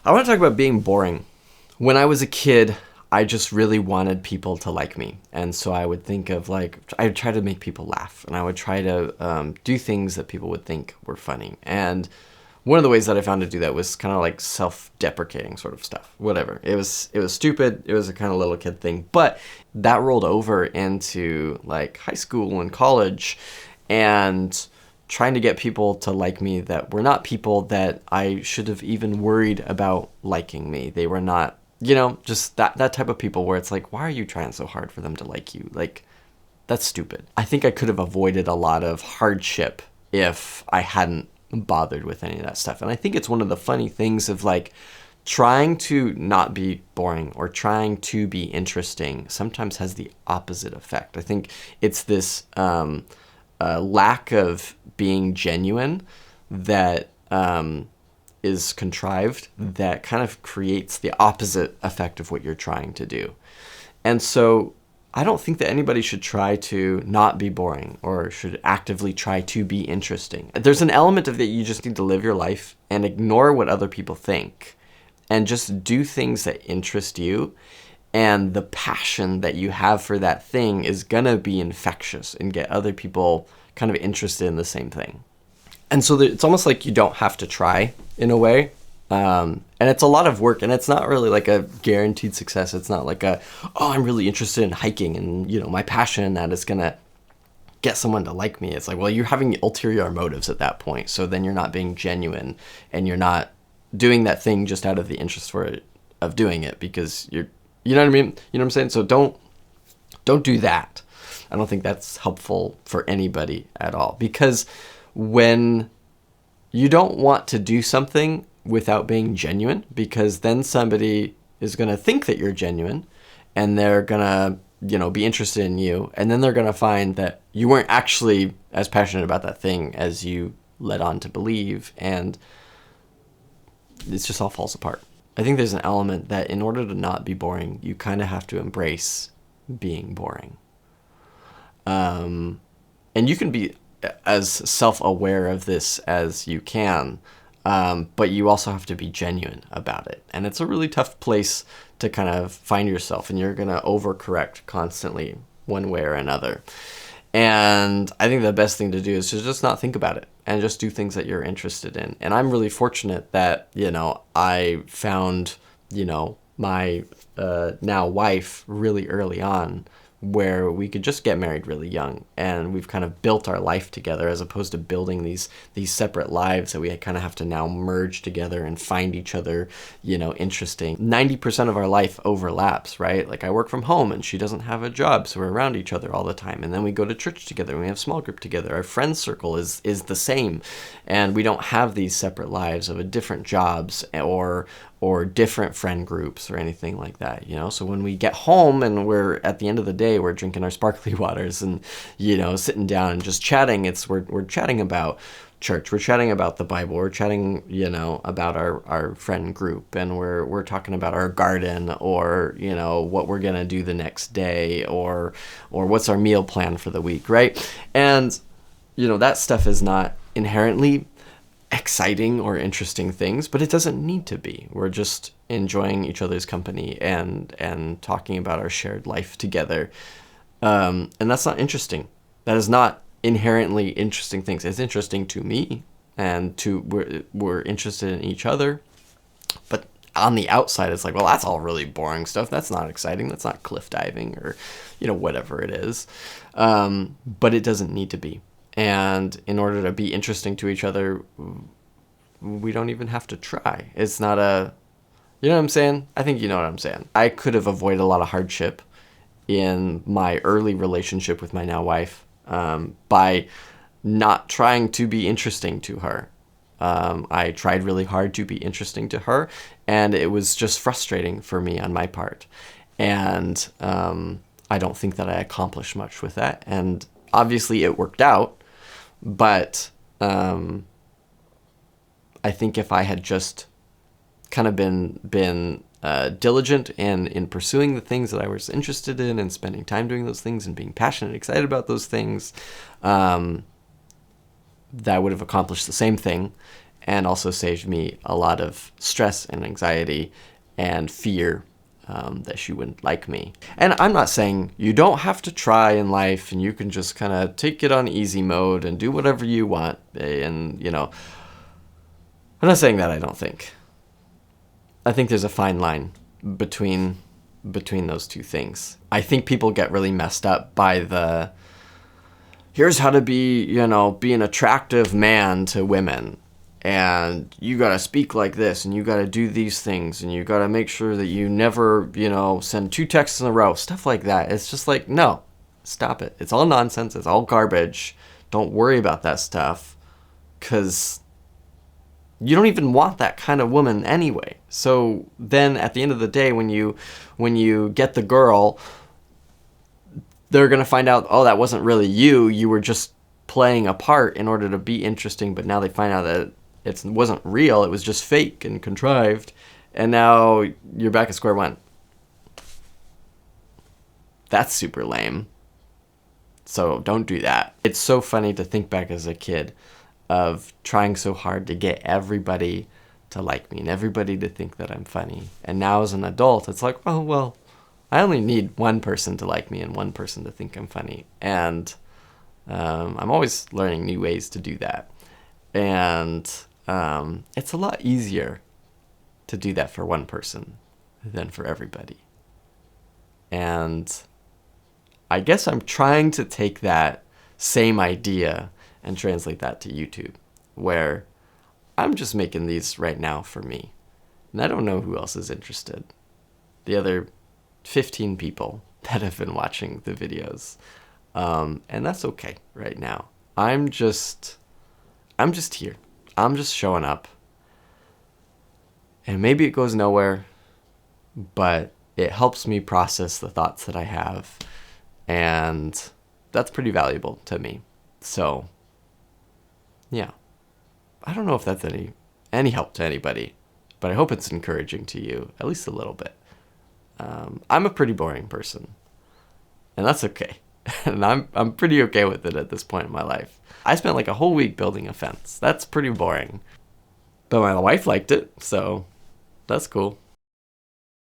I want to talk about being boring. When I was a kid, I just really wanted people to like me. And so I would think of I would try to make people laugh, and I would try to do things that people would think were funny. And one of the ways that I found to do that was kind of like self-deprecating sort of stuff. Whatever. It was stupid. It was a kind of little kid thing. But that rolled over into like high school and college, and trying to get people to like me that were not people that I should have even worried about liking me. They were not, just that type of people where it's like, why are you trying so hard for them to like you? Like, that's stupid. I think I could have avoided a lot of hardship if I hadn't bothered with any of that stuff. And I think it's one of the funny things of like trying to not be boring or trying to be interesting sometimes has the opposite effect. I think it's this lack of being genuine that is contrived that kind of creates the opposite effect of what you're trying to do. And so I don't think that anybody should try to not be boring or should actively try to be interesting. There's an element of that you just need to live your life and ignore what other people think and just do things that interest you. And the passion that you have for that thing is gonna be infectious and get other people kind of interested in the same thing. And so it's almost like you don't have to try in a way. And it's a lot of work, and it's not really like a guaranteed success. It's not like I'm really interested in hiking and, my passion in that is going to get someone to like me. It's like, well, you're having ulterior motives at that point. So then you're not being genuine and you're not doing that thing just out of the interest of doing it because you know what I mean? You know what I'm saying? So don't do that. I don't think that's helpful for anybody at all, because when you don't want to do something without being genuine, because then somebody is going to think that you're genuine and they're going to, be interested in you. And then they're going to find that you weren't actually as passionate about that thing as you led on to believe. And it just all falls apart. I think there's an element that in order to not be boring, you kind of have to embrace being boring. And you can be as self-aware of this as you can, but you also have to be genuine about it. And it's a really tough place to kind of find yourself, and you're going to overcorrect constantly one way or another. And I think the best thing to do is to just not think about it and just do things that you're interested in. And I'm really fortunate that, I found, my now wife really early on, where we could just get married really young, and we've kind of built our life together as opposed to building these separate lives that we kind of have to now merge together and find each other, interesting. 90% of our life overlaps, right? Like I work from home and she doesn't have a job, so we're around each other all the time. And then we go to church together and we have small group together. Our friend circle is the same, and we don't have these separate lives of different jobs or different friend groups or anything like that, So when we get home and we're at the end of the day, we're drinking our sparkly waters and, sitting down and just chatting, we're chatting about church, we're chatting about the Bible, we're chatting, about our friend group, and we're talking about our garden or, what we're going to do the next day or what's our meal plan for the week, right? And, that stuff is not inherently exciting or interesting things, but it doesn't need to be. We're just enjoying each other's company and talking about our shared life together. And that's not interesting. That is not inherently interesting things. It's interesting to me, and we're interested in each other. But on the outside, it's like, well, that's all really boring stuff. That's not exciting. That's not cliff diving or, whatever it is. But it doesn't need to be. And in order to be interesting to each other, we don't even have to try. It's not you know what I'm saying? I think you know what I'm saying. I could have avoided a lot of hardship in my early relationship with my now wife by not trying to be interesting to her. I tried really hard to be interesting to her, and it was just frustrating for me on my part. And I don't think that I accomplished much with that. And obviously it worked out. But I think if I had just kind of been diligent and in pursuing the things that I was interested in and spending time doing those things and being passionate and excited about those things, that would have accomplished the same thing. and also saved me a lot of stress and anxiety and fear that she wouldn't like me. And I'm not saying you don't have to try in life and you can just kind of take it on easy mode and do whatever you want. And, you know, I'm not saying that, I don't think. I think there's a fine line between those two things. I think people get really messed up by the, here's how to be, you know, be an attractive man to women. And you gotta speak like this, and you gotta do these things, and you gotta make sure that you never, you know, send 2 texts in a row, stuff like that. It's just like, no, stop it. It's all nonsense. It's all garbage. Don't worry about that stuff, because you don't even want that kind of woman anyway. So then at the end of the day, when you get the girl, they're gonna find out, oh, that wasn't really you. You were just playing a part in order to be interesting, but now they find out that it wasn't real, it was just fake and contrived, and now you're back at square one. That's super lame. So don't do that. It's so funny to think back as a kid of trying so hard to get everybody to like me and everybody to think that I'm funny. And now as an adult, it's like, oh, well, I only need one person to like me and one person to think I'm funny. And I'm always learning new ways to do that. And it's a lot easier to do that for one person than for everybody. And I guess I'm trying to take that same idea and translate that to YouTube, where I'm just making these right now for me. And I don't know who else is interested. The other 15 people that have been watching the videos. And that's okay right now. I'm just here. I'm just showing up. And maybe it goes nowhere, but it helps me process the thoughts that I have. And that's pretty valuable to me. So, yeah. I don't know if that's any help to anybody, but I hope it's encouraging to you, at least a little bit. I'm a pretty boring person, and that's okay. And I'm pretty okay with it at this point in my life. I spent like a whole week building a fence. That's pretty boring. But my wife liked it, so that's cool.